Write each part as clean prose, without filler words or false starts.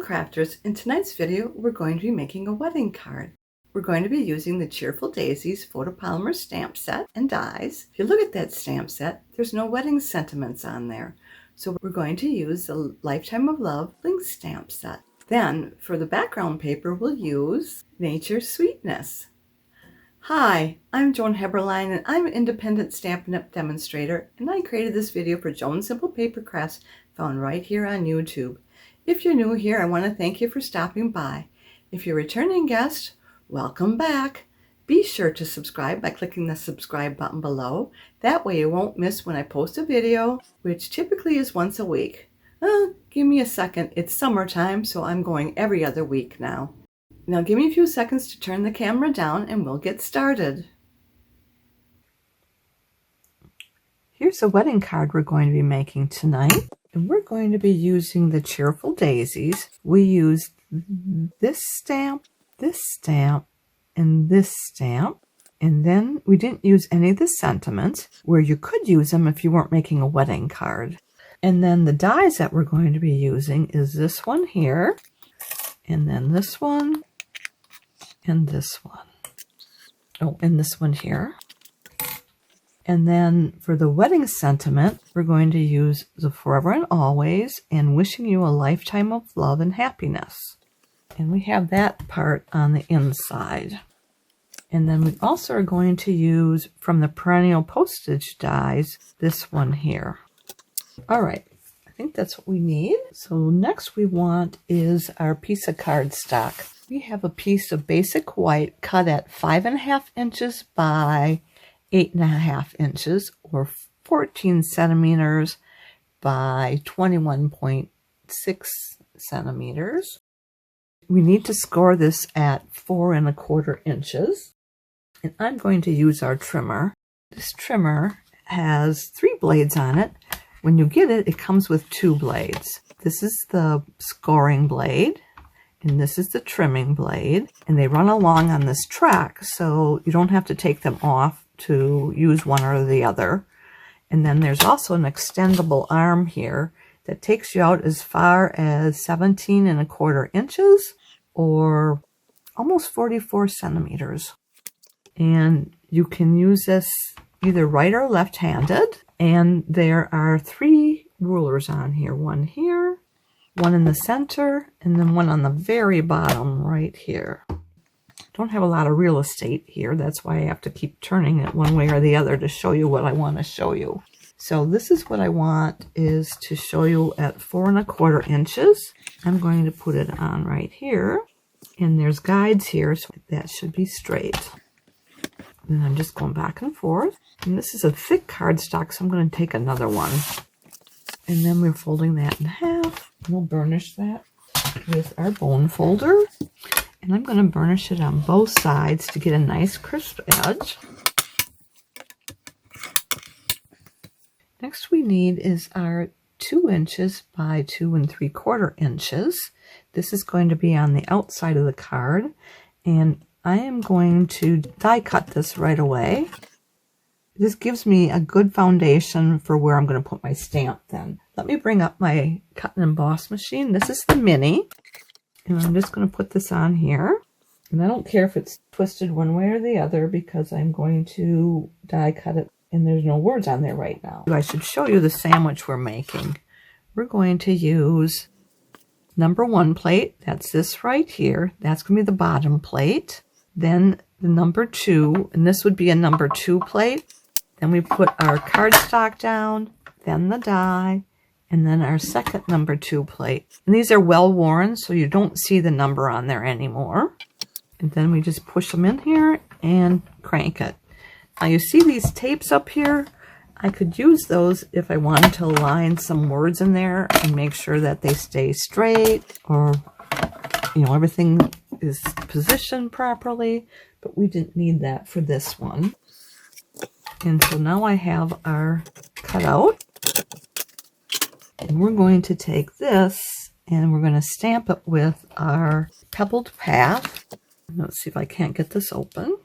Crafters. In tonight's video, we're going to be making a wedding card. We're going to be using the Cheerful Daisies photopolymer stamp set and dies. If you look at that stamp set, there's no wedding sentiments on there. So we're going to use the Lifetime of Love link stamp set. Then for the background paper, we'll use Nature's Sweetness. Hi, I'm Joan and I'm an independent Stampin' Up! Demonstrator, and I created this video for Joan Simple Paper Crafts, found right here on YouTube. If you're new here, I want to thank you for stopping by. If you're a returning guest, welcome back. Be sure to subscribe by clicking the subscribe button below. That way you won't miss when I post a video, which typically is once a week. Give me a second. It's summertime, so I'm going every other week now. Now give me a few seconds to turn the camera down and we'll get started. Here's a wedding card we're going to be making tonight. And we're going to be using the Cheerful Daisies. We used this stamp, and this stamp. And then we didn't use any of the sentiments, where you could use them if you weren't making a wedding card. And then the dies that we're going to be using is this one here, and then this one, and this one. Oh, and this one here. And then for the wedding sentiment, we're going to use the Forever and Always and Wishing You a Lifetime of Love and Happiness. And we have that part on the inside. And then we also are going to use from the Perennial Postage dies, this one here. All right, I think that's what we need. So next we want is our piece of cardstock. We have a piece of basic white cut at 5.5 inches by 8.5 inches, or 14 centimeters by 21.6 centimeters. We need to score this at 4.25 inches. And I'm going to use our trimmer. This trimmer has 3 blades on it. When you get it, it comes with 2 blades. This is the scoring blade, and this is the trimming blade. And they run along on this track, so you don't have to take them off to use one or the other. And then there's also an extendable arm here that takes you out as far as 17.25 inches, or almost 44 centimeters. And you can use this either right or left-handed. And there are 3 rulers on here. One here, one in the center, and then one on the very bottom right here. Don't have a lot of real estate here. That's why I have to keep turning it one way or the other to show you what I want to show you. So this is what I want is to show you at 4.25 inches. I'm going to put it on right here. And there's guides here, so that should be straight. And I'm just going back and forth. And this is a thick cardstock, so I'm going to take another one. And then we're folding that in half. We'll burnish that with our bone folder. And I'm going to burnish it on both sides to get a nice crisp edge. Next we need is our 2 inches by 2.75 inches. This is going to be on the outside of the card. And I am going to die cut this right away. This gives me a good foundation for where I'm going to put my stamp then. Let me bring up my cut and emboss machine. This is the mini. And I'm just going to put this on here. And I don't care if it's twisted one way or the other because I'm going to die cut it. And there's no words on there right now. I should show you the sandwich we're making. We're going to use number 1 plate. That's this right here. That's going to be the bottom plate. Then the number 2. And this would be a number 2 plate. Then we put our cardstock down. Then the die. And then our second number 2 plate. And these are well worn, so you don't see the number on there anymore. And then we just push them in here and crank it. Now you see these tapes up here? I could use those if I wanted to align some words in there and make sure that they stay straight, or, you know, everything is positioned properly, but we didn't need that for this one. And so now I have our cutout. And we're going to take this and we're going to stamp it with our Pebbled Path. Let's see if I can't get this open.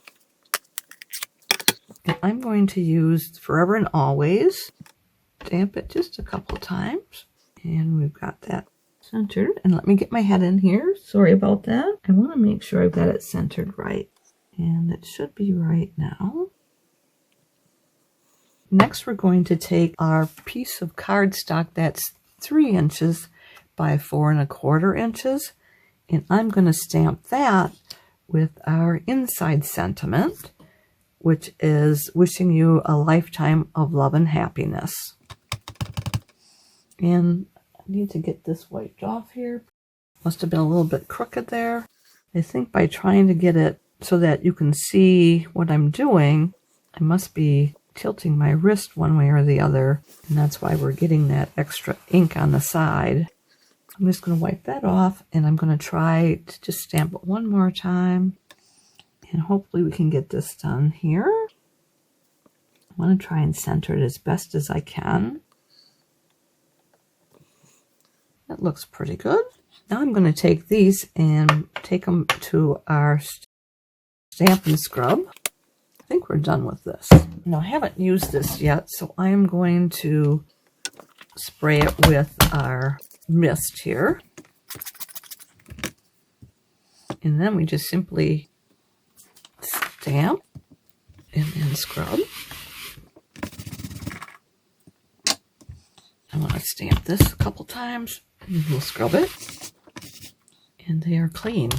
And I'm going to use Forever and Always. Stamp it just a couple times. And we've got that centered. And let me get my head in here. Sorry about that. I want to make sure I've got it centered right. And it should be right now. Next, we're going to take our piece of cardstock that's 3 inches by 4 1/4 inches. And I'm going to stamp that with our inside sentiment, which is wishing you a lifetime of love and happiness. And I need to get this wiped off here. Must have been a little bit crooked there. I think by trying to get it so that you can see what I'm doing, I must be tilting my wrist one way or the other, and that's why we're getting that extra ink on the side. I'm just going to wipe that off, and I'm going to try to just stamp it one more time, and hopefully we can get this done here. I want to try and center it as best as I can. That looks pretty good. Now I'm going to take these and take them to our Stampin' scrub. I think we're done with this. Now I haven't used this yet, so I am going to spray it with our mist here. And then we just simply stamp and then scrub. I want to stamp this a couple times and we'll scrub it. And they are clean.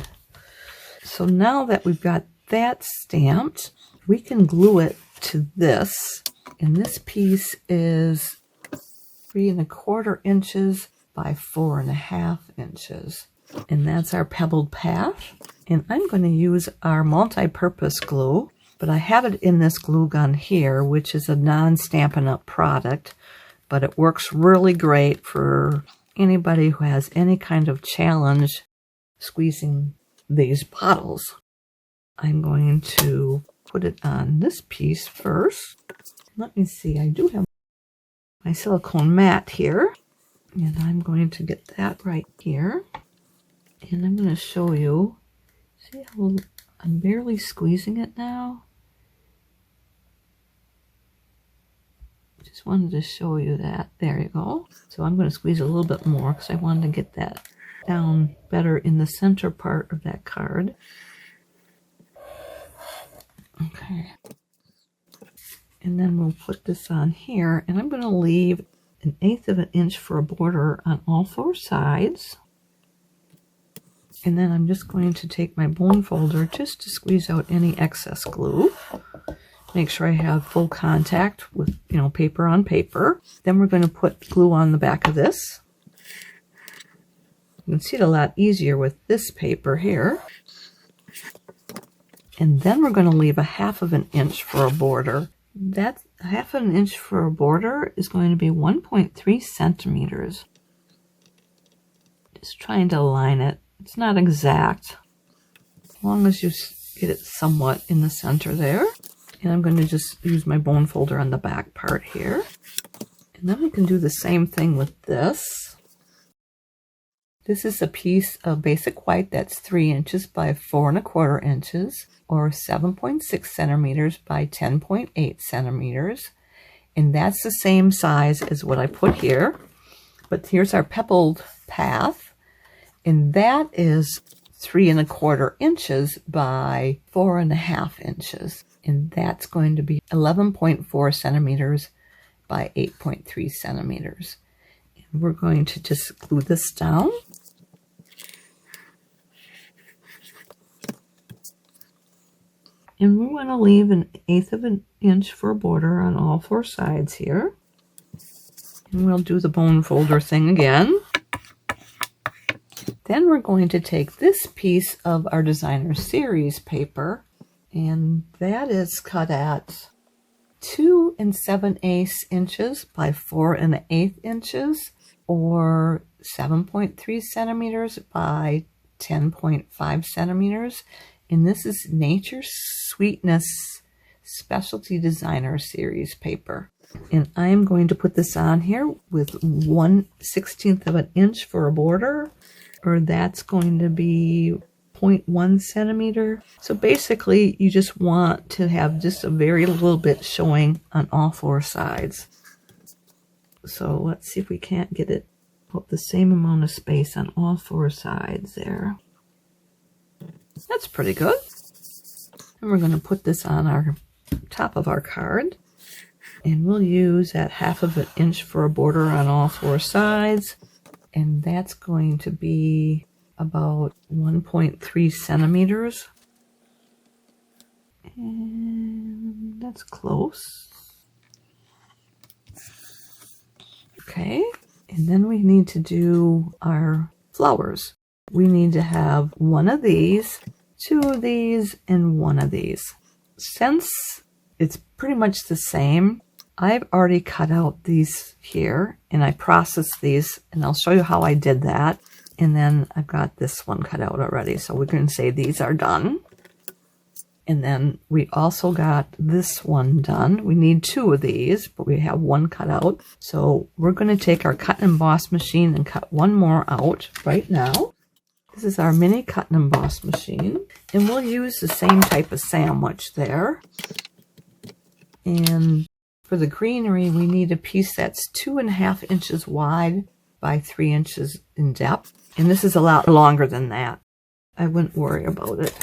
So now that we've got that stamped, we can glue it to this. And this piece is 3 1/4 inches by 4 1/2 inches. And that's our pebbled path. And I'm going to use our multi-purpose glue, but I have it in this glue gun here, which is a non-Stampinup product, but it works really great for anybody who has any kind of challenge squeezing these bottles. I'm going to put it on this piece first. Let me see, I do have my silicone mat here, and I'm going to get that right here. And I'm going to show you, see how I'm barely squeezing it now? Just wanted to show you that. There you go. So I'm going to squeeze a little bit more because I wanted to get that down better in the center part of that card. Okay. And then we'll put this on here, and I'm going to leave 1/8 of an inch for a border on all 4 sides. And then I'm just going to take my bone folder just to squeeze out any excess glue. Make sure I have full contact with, paper on paper. Then we're going to put glue on the back of this. You can see it a lot easier with this paper here. And then we're going to leave 1/2 of an inch for a border. That 1/2 of an inch for a border is going to be 1.3 centimeters. Just trying to align it. It's not exact, as long as you get it somewhat in the center there. And I'm going to just use my bone folder on the back part here. And then we can do the same thing with this. This is a piece of basic white that's 3 inches by 4 1/4 inches, or 7.6 centimeters by 10.8 centimeters. And that's the same size as what I put here. But here's our pebbled path. And that is 3 1/4 inches by 4 1/2 inches. And that's going to be 11.4 centimeters by 8.3 centimeters. And we're going to just glue this down. And we want to leave 1/8 of an inch for a border on all 4 sides here. And we'll do the bone folder thing again. Then we're going to take this piece of our designer series paper, and that is cut at 2 7/8 inches by 4 1/8 inches, or 7.3 centimeters by 10.5 centimeters. And this is Nature's Sweetness Specialty Designer Series paper. And I'm going to put this on here with 1/16 of an inch for a border, or that's going to be 0.1 centimeter. So basically you just want to have just a very little bit showing on all 4 sides. So let's see if we can't get it about the same amount of space on all four sides there. That's pretty good. And we're going to put this on our top of our card. And we'll use that 1/2 inch for a border on all four sides. And that's going to be about 1.3 centimeters. And that's close. Okay. And then we need to do our flowers. We need to have one of these, two of these, and one of these. Since it's pretty much the same, I've already cut out these here, and I processed these, and I'll show you how I did that. And then I've got this one cut out already, so we can say these are done. And then we also got this one done. We need two of these, but we have one cut out. So we're going to take our cut and emboss machine and cut one more out right now. This is our mini cut and emboss machine. And we'll use the same type of sandwich there. And for the greenery, we need a piece that's 2.5 inches wide by 3 inches in depth. And this is a lot longer than that. I wouldn't worry about it.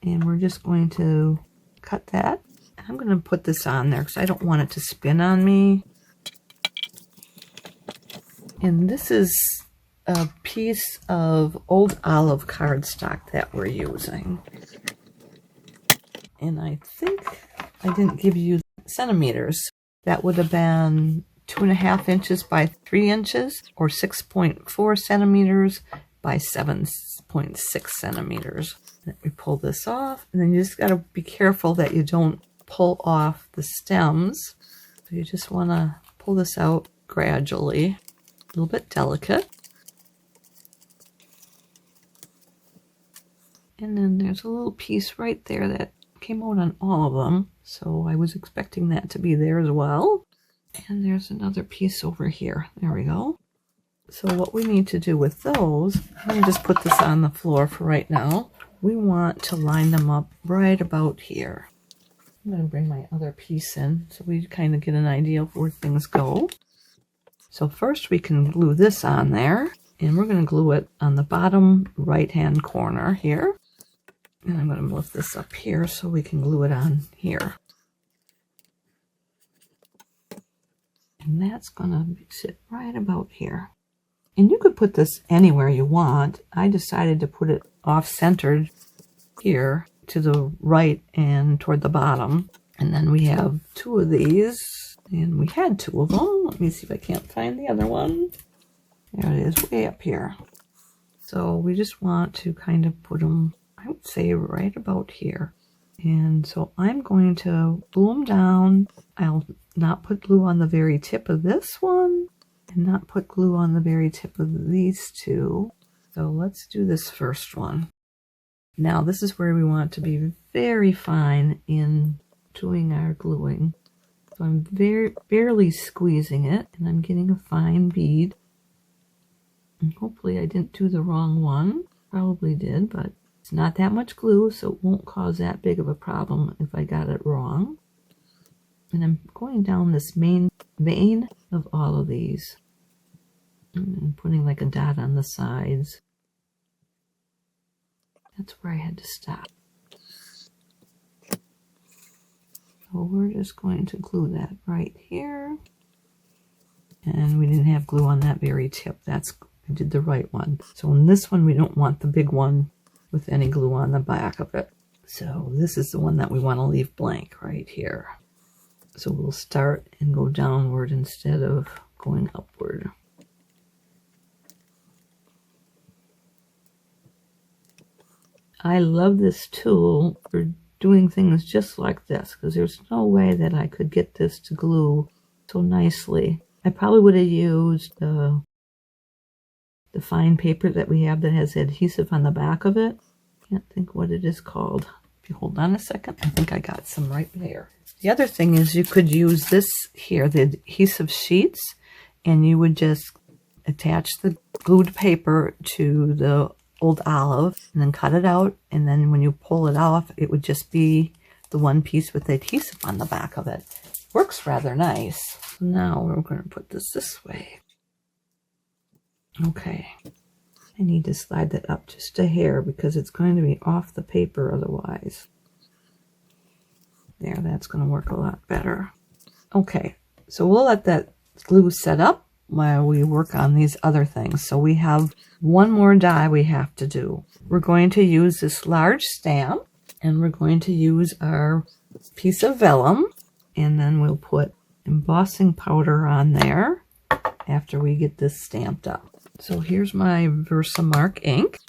And we're just going to cut that. I'm going to put this on there because I don't want it to spin on me. And this is a piece of old olive cardstock that we're using. And I think I didn't give you centimeters. That would have been 2.5 inches by 3 inches, or 6.4 centimeters by 7.6 centimeters. Then we pull this off, and then you just got to be careful that you don't pull off the stems. So you just want to pull this out gradually, a little bit delicate. And then there's a little piece right there that came out on all of them, so I was expecting that to be there as well. And there's another piece over here. There we go. So what we need to do with those, I'm going to just put this on the floor for right now. We want to line them up right about here. I'm going to bring my other piece in so we kind of get an idea of where things go. So first we can glue this on there, and we're going to glue it on the bottom right-hand corner here. And I'm going to lift this up here so we can glue it on here. And that's going to sit right about here. And you could put this anywhere you want. I decided to put it off-centered here to the right and toward the bottom. And then we have two of these. And we had two of them. Let me see if I can't find the other one. There it is, way up here. So we just want to kind of put them, I would say, right about here. And so I'm going to glue them down. I'll not put glue on the very tip of this one, and not put glue on the very tip of these two. So let's do this first one. Now this is where we want to be very fine in doing our gluing. So I'm barely squeezing it, and I'm getting a fine bead. And hopefully I didn't do the wrong one. Probably did, but it's not that much glue, so it won't cause that big of a problem if I got it wrong. And I'm going down this main vein of all of these. And putting like a dot on the sides. That's where I had to stop. So we're just going to glue that right here. And we didn't have glue on that very tip. I did the right one. So in this one, we don't want the big one with any glue on the back of it. So this is the one that we want to leave blank right here. So we'll start and go downward instead of going upward. I love this tool for doing things just like this, because there's no way that I could get this to glue so nicely. I probably would have used the fine paper that we have that has adhesive on the back of it. Can't think what it is called. If you hold on a second, I think I got some right there. The other thing is you could use this here, the adhesive sheets, and you would just attach the glued paper to the old olive and then cut it out, and then when you pull it off, it would just be the one piece with the adhesive on the back of it. Works rather nice. Now we're going to put this way. Okay. I need to slide that up just a hair because it's going to be off the paper otherwise. There, that's going to work a lot better. Okay, so we'll let that glue set up while we work on these other things. So we have one more die we have to do. We're going to use this large stamp, and we're going to use our piece of vellum, and then we'll put embossing powder on there after we get this stamped up. So here's my Versamark ink,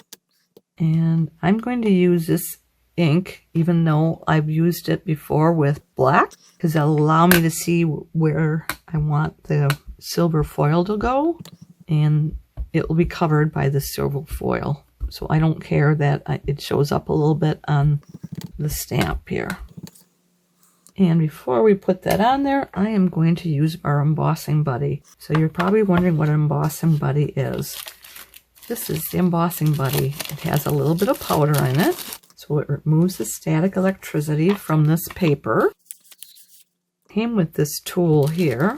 and I'm going to use this ink even though I've used it before with black, because it'll allow me to see where I want the silver foil to go, and it will be covered by the silver foil, so I don't care that it shows up a little bit on the stamp here. And before we put that on there, I am going to use our embossing buddy. So you're probably wondering what an embossing buddy is. This is the embossing buddy. It has a little bit of powder in it, so it removes the static electricity from this paper. Came with this tool here.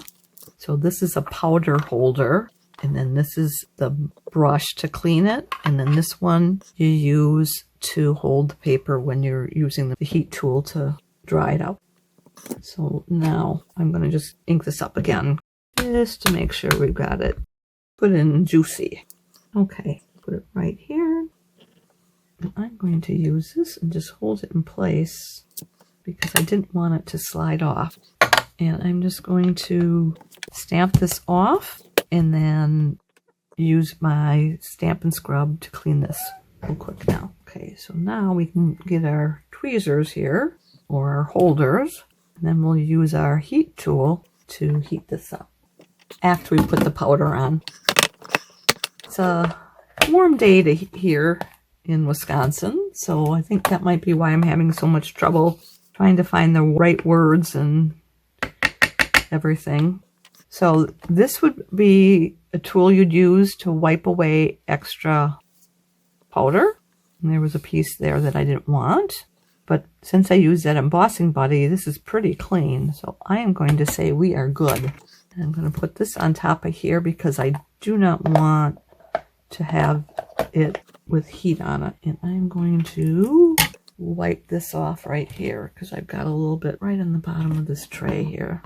So this is a powder holder, and then this is the brush to clean it, and then this one you use to hold the paper when you're using the heat tool to dry it out. So now I'm going to just ink this up again just to make sure we've got it put in juicy. Okay, put it right here. And I'm going to use this and just hold it in place because I didn't want it to slide off. And I'm just going to stamp this off and then use my Stampin' scrub to clean this real quick now. Okay, so now we can get our tweezers here, or our holders, and then we'll use our heat tool to heat this up after we put the powder on. It's a warm day here in Wisconsin, so I think that might be why I'm having so much trouble trying to find the right words and everything. So this would be a tool you'd use to wipe away extra powder. And there was a piece there that I didn't want. But since I used that embossing buddy, this is pretty clean. So I am going to say we are good. And I'm going to put this on top of here because I do not want to have it with heat on it. And I'm going to wipe this off right here because I've got a little bit right on the bottom of this tray here.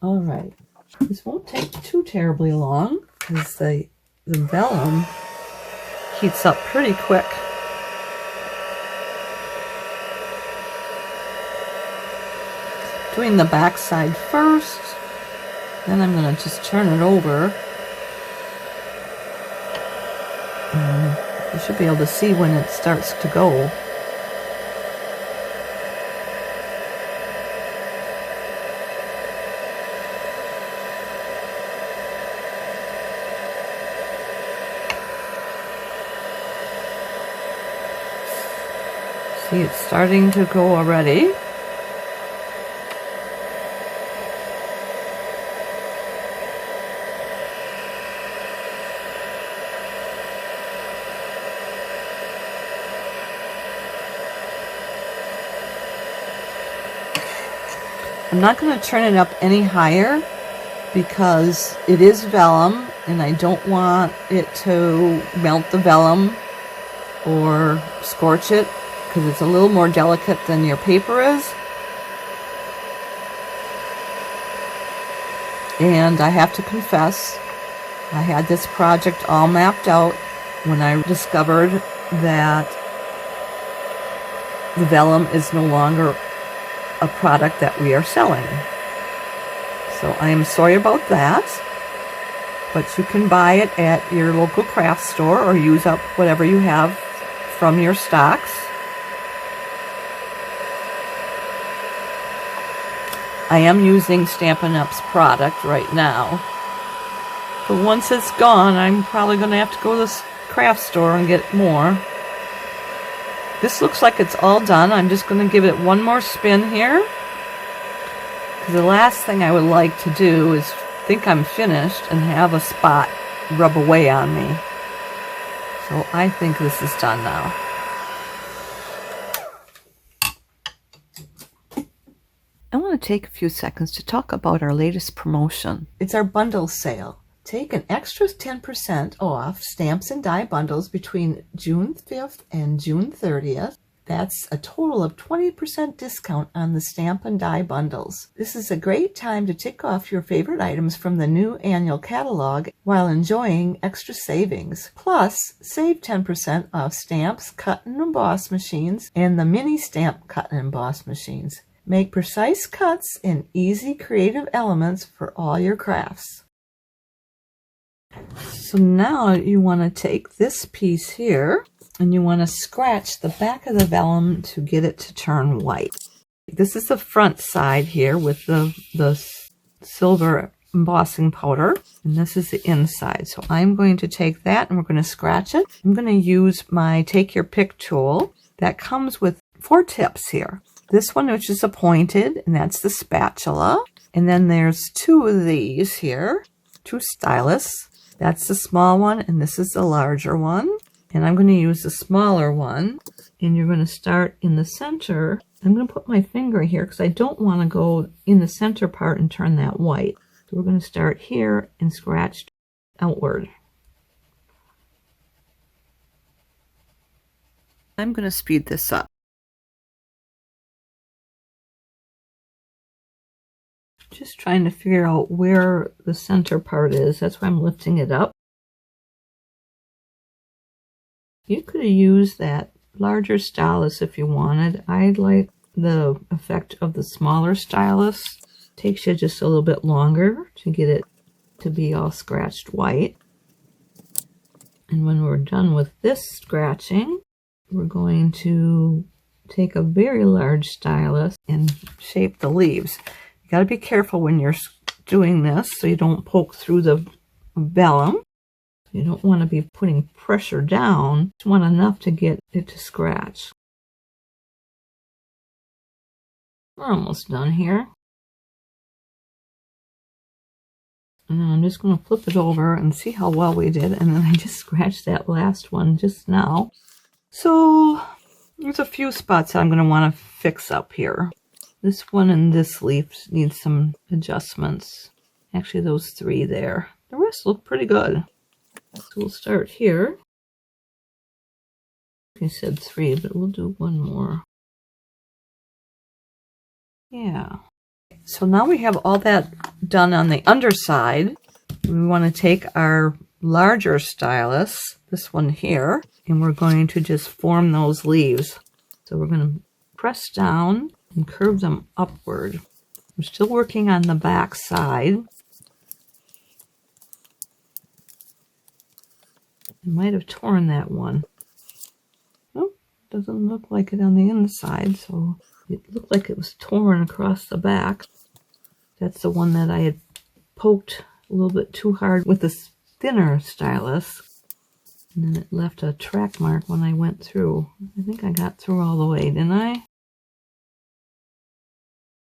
All right, this won't take too terribly long because the vellum heats up pretty quick. Doing the back side first, then I'm going to just turn it over. And you should be able to see when it starts to go. See, it's starting to go already. I'm not going to turn it up any higher because it is vellum and I don't want it to melt the vellum or scorch it, because it's a little more delicate than your paper is. And I have to confess, I had this project all mapped out when I discovered that the vellum is no longer a product that we are selling. So I am sorry about that, but you can buy it at your local craft store or use up whatever you have from your stocks. I am using Stampin' Up's product right now. But once it's gone, I'm probably going to have to go to the craft store and get more. This looks like it's all done. I'm just going to give it one more spin here. Because the last thing I would like to do is think I'm finished and have a spot rub away on me. So I think this is done now. I want to take a few seconds to talk about our latest promotion. It's our bundle sale. Take an extra 10% off stamps and die bundles between June 5th and June 30th. That's a total of 20% discount on the stamp and die bundles. This is a great time to tick off your favorite items from the new annual catalog while enjoying extra savings. Plus, save 10% off stamps, cut and emboss machines, and the mini stamp cut and emboss machines. Make precise cuts and easy creative elements for all your crafts. So now you want to take this piece here and you want to scratch the back of the vellum to get it to turn white. This is the front side here with the silver embossing powder, and this is the inside. So I'm going to take that and we're going to scratch it. I'm going to use my Take Your Pick tool that comes with 4 tips here. This one, which is a pointed, and that's the spatula. And then there's 2 of these here, 2 stylus. That's the small one, and this is the larger one. And I'm going to use the smaller one, and you're going to start in the center. I'm going to put my finger here because I don't want to go in the center part and turn that white. So we're going to start here and scratch outward. I'm going to speed this up. Just trying to figure out where the center part is. That's why I'm lifting it up. You could have used that larger stylus if you wanted. I like the effect of the smaller stylus. Takes you just a little bit longer to get it to be all scratched white. And when we're done with this scratching, we're going to take a very large stylus and shape the leaves. You got to be careful when you're doing this so you don't poke through the vellum. You don't want to be putting pressure down. You want enough to get it to scratch. We're almost done here. And then I'm just going to flip it over and see how well we did. And then I just scratched that last one just now. So there's a few spots I'm going to want to fix up here. This one and this leaf need some adjustments. Actually, those 3 there. The rest look pretty good. So we'll start here. I said 3, but we'll do 1 more. Yeah. So now we have all that done on the underside. We want to take our larger stylus, this one here, and we're going to just form those leaves. So we're going to press down and curve them upward. I'm still working on the back side. I might have torn that one. Oh, doesn't look like it on the inside, so it looked like it was torn across the back. That's the one that I had poked a little bit too hard with this thinner stylus. And then it left a track mark when I went through. I think I got through all the way, didn't I?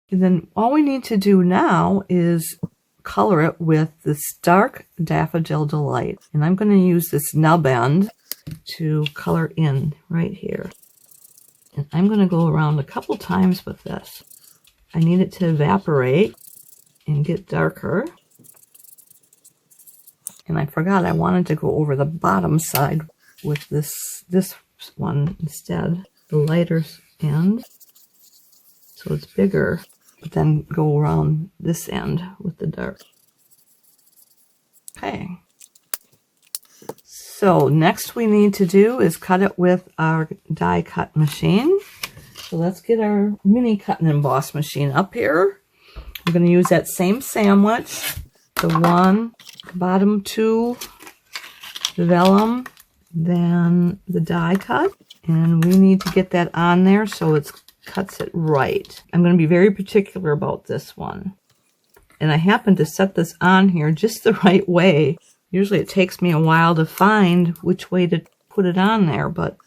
And then all we need to do now is color it with this dark Daffodil Delight. And I'm going to use this nub end to color in right here. And I'm going to go around a couple times with this. I need it to evaporate and get darker. And I forgot I wanted to go over the bottom side with this one instead, the lighter end. So it's bigger. But then go around this end with the dark. Okay. So next we need to do is cut it with our die cut machine. So let's get our mini cut and emboss machine up here. We're going to use that same sandwich, the bottom 2, the vellum, then the die cut, and we need to get that on there so it's cuts it right. I'm going to be very particular about this one. And I happen to set this on here just the right way. Usually it takes me a while to find which way to put it on there, but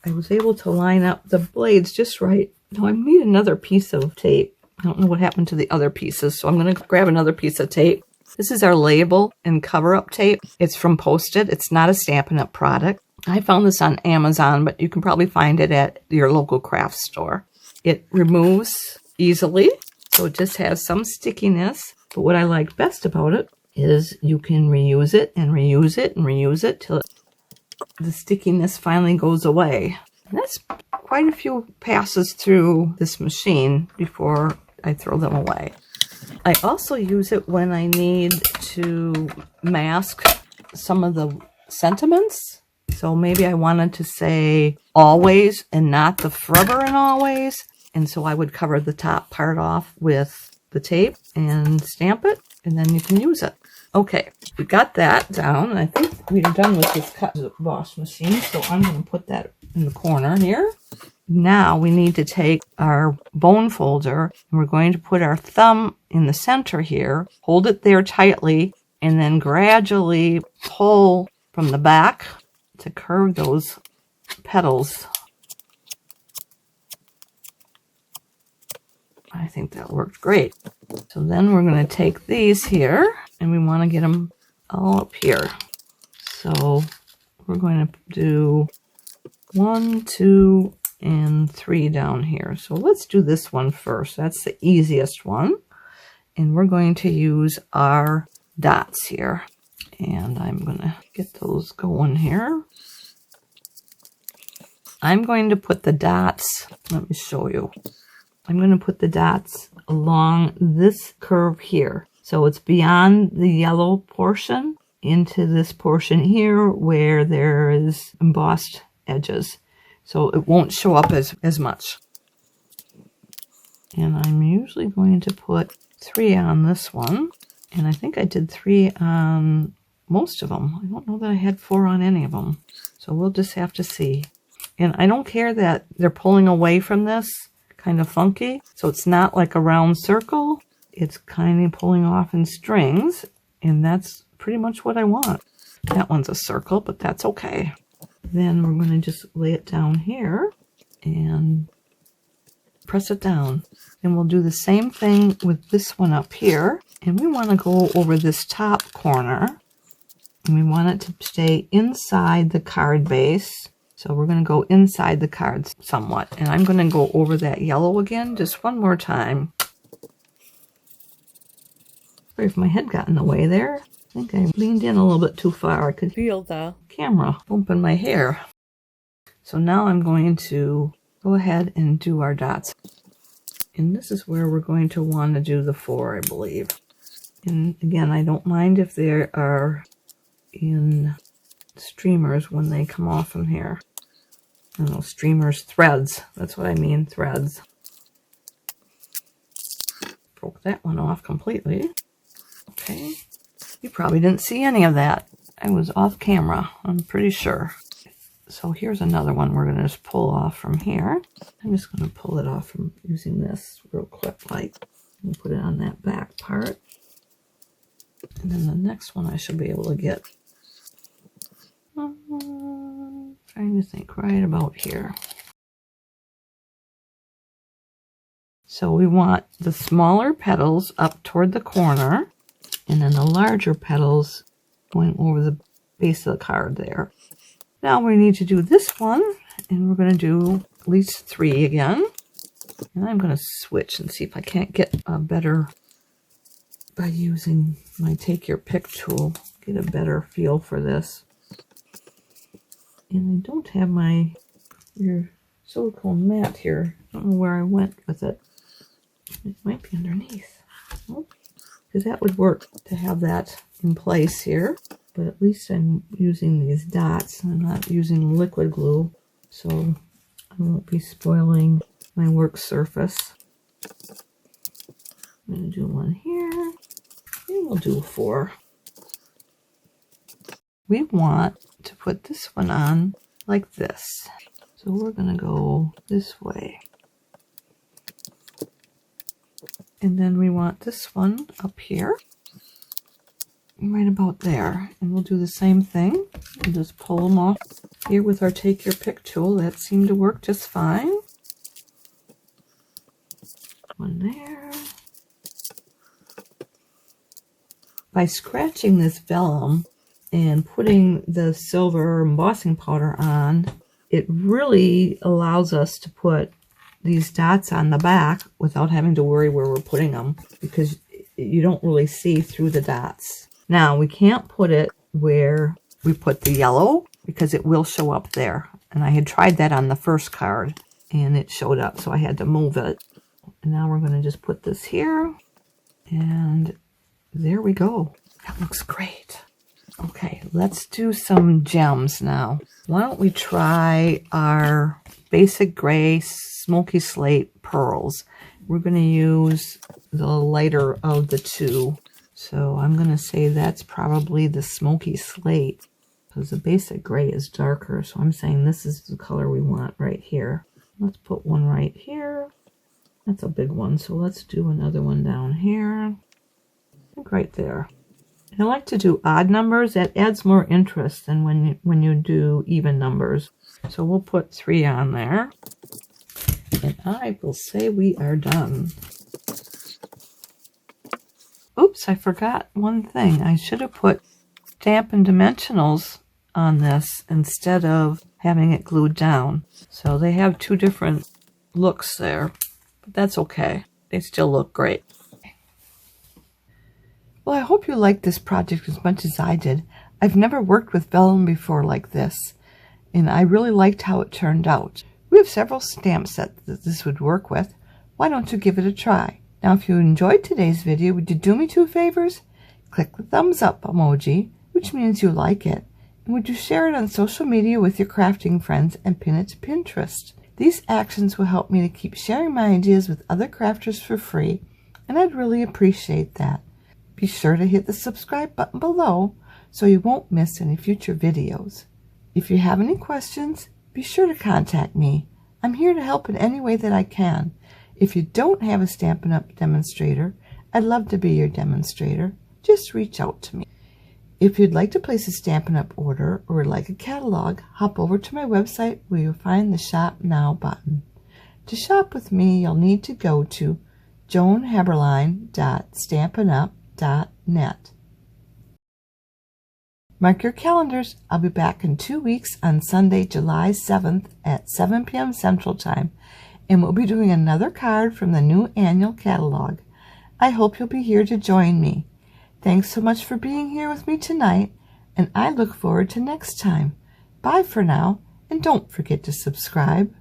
I was able to line up the blades just right. Now I need another piece of tape. I don't know what happened to the other pieces, so I'm going to grab another piece of tape. This is our label and cover-up tape. It's from Post-it. It's not a Stampin' Up! Product. I found this on Amazon, but you can probably find it at your local craft store. It removes easily, So it just has some stickiness. But what I like best about it is you can reuse it and reuse it and reuse it till the stickiness finally goes away. And that's quite a few passes through this machine before I throw them away. I also use it when I need to mask some of the sentiments. So maybe I wanted to say always and not the forever and always. And so I would cover the top part off with the tape and stamp it, and then you can use it. Okay, we got that down. I think we're done with this cut wash machine, so I'm going to put that in the corner here. Now we need to take our bone folder, and we're going to put our thumb in the center here, hold it there tightly, and then gradually pull from the back to curve those petals. I think that worked great. So then we're going to take these here, and we want to get them all up here. So we're going to do 1, 2, and 3 down here. So let's do this one first. That's the easiest one. And we're going to use our dots here. And I'm going to get those going here. I'm going to put the dots, let me show you. I'm going to put the dots along this curve here. So it's beyond the yellow portion into this portion here where there is embossed edges. So it won't show up as much. And I'm usually going to put 3 on this one. And I think I did 3 on most of them. I don't know that I had 4 on any of them. So we'll just have to see. And I don't care that they're pulling away from this. Kind of funky. So it's not like a round circle. It's kind of pulling off in strings. And that's pretty much what I want. That one's a circle, but that's okay. Then we're going to just lay it down here and press it down. And we'll do the same thing with this one up here. And we want to go over this top corner. And we want it to stay inside the card base. So we're going to go inside the cards somewhat. And I'm going to go over that yellow again just one more time. Sorry if my head got in the way there. I think I leaned in a little bit too far. I could feel the camera bumping my hair. So now I'm going to go ahead and do our dots. And this is where we're going to want to do the 4, I believe. And again, I don't mind if they are in streamers when they come off from here. I don't know, streamers, threads. That's what I mean, threads. Broke that one off completely. Okay. You probably didn't see any of that. I was off camera, I'm pretty sure. So here's another one we're going to just pull off from here. I'm just going to pull it off from using this real quick, like, and put it on that back part. And then the next one I should be able to get. Trying to think right about here. So we want the smaller petals up toward the corner, and then the larger petals going over the base of the card there. Now we need to do this one, and we're going to do at least 3 again. And I'm going to switch and see if I can't get a better, by using my Take Your Pick tool, get a better feel for this. And I don't have your silicone mat here. I don't know where I went with it. It might be underneath. Because that would work to have that in place here. But at least I'm using these dots. I'm not using liquid glue. So I won't be spoiling my work surface. I'm going to do one here. And we'll do 4. We want to put this one on like this. So we're going to go this way. And then we want this one up here, right about there. And we'll do the same thing. We'll just pull them off here with our Take Your Pick tool. That seemed to work just fine. One there. By scratching this vellum and putting the silver embossing powder on, it really allows us to put these dots on the back without having to worry where we're putting them, because you don't really see through the dots. Now, we can't put it where we put the yellow because it will show up there. And I had tried that on the first card and it showed up, so I had to move it. And now we're going to just put this here. And there we go. That looks great. Okay, let's do some gems now. Why don't we try our basic gray smoky slate pearls. We're going to use the lighter of the two. So I'm going to say that's probably the smoky slate, because the basic gray is darker. So I'm saying this is the color we want right here. Let's put one right here. That's a big one. So let's do another one down here. I think right there. I like to do odd numbers. That adds more interest than when you do even numbers. So we'll put 3 on there. And I will say we are done. Oops, I forgot one thing. I should have put Stampin' Dimensionals on this instead of having it glued down. So they have 2 different looks there. But that's okay. They still look great. Well, I hope you liked this project as much as I did. I've never worked with vellum before like this, and I really liked how it turned out. We have several stamp sets that this would work with. Why don't you give it a try? Now, if you enjoyed today's video, would you do me 2 favors? Click the thumbs up emoji, which means you like it, and would you share it on social media with your crafting friends and pin it to Pinterest? These actions will help me to keep sharing my ideas with other crafters for free, and I'd really appreciate that. Be sure to hit the subscribe button below so you won't miss any future videos. If you have any questions, be sure to contact me. I'm here to help in any way that I can. If you don't have a Stampin' Up! Demonstrator, I'd love to be your demonstrator. Just reach out to me. If you'd like to place a Stampin' Up! Order or would like a catalog, hop over to my website where you'll find the Shop Now button. To shop with me, you'll need to go to joanhaberline.stampinup.net. Mark your calendars. I'll be back in 2 weeks on Sunday, July 7th at 7 p.m. Central Time, and we'll be doing another card from the new annual catalog. I hope you'll be here to join me. Thanks so much for being here with me tonight, and I look forward to next time. Bye for now, and don't forget to subscribe.